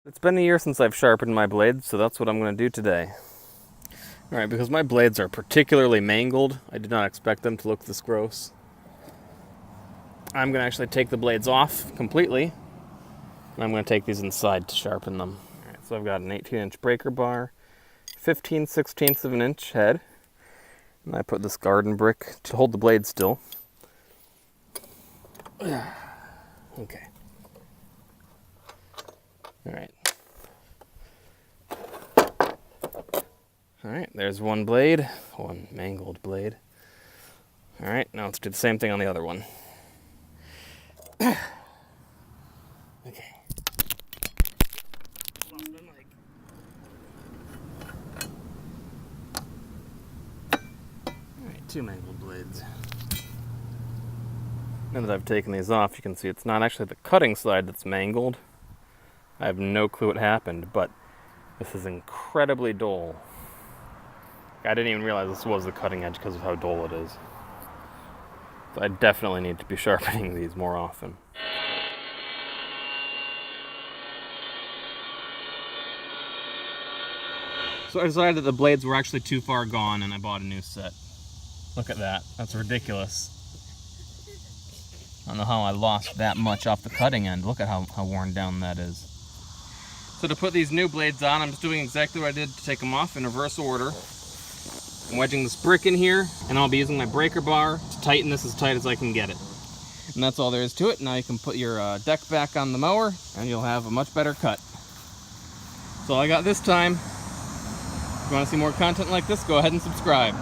It's been a year since I've sharpened my blades, so that's what I'm going to do today. Alright, because my blades are particularly mangled, I did not expect them to look this gross. I'm going to actually take the blades off completely, and I'm going to take these inside to sharpen them. Alright, so I've got an 18-inch breaker bar, 15/16 of an inch head, and I put this garden brick to hold the blade still. Okay. Alright. Alright, there's one blade, one mangled blade. Alright, now let's do the same thing on the other one. Okay. Alright, two mangled blades. Now that I've taken these off, you can see it's not actually the cutting side that's mangled. I have no clue what happened, but this is incredibly dull. I didn't even realize this was the cutting edge because of how dull it is. So I definitely need to be sharpening these more often. So I decided that the blades were actually too far gone and I bought a new set. Look at that. That's ridiculous. I don't know how I lost that much off the cutting end. Look at how worn down that is. So to put these new blades on, I'm just doing exactly what I did to take them off in reverse order. I'm wedging this brick in here, and I'll be using my breaker bar to tighten this as tight as I can get it. And that's all there is to it. Now you can put your deck back on the mower, and you'll have a much better cut. That's all I got this time. If you want to see more content like this, go ahead and subscribe.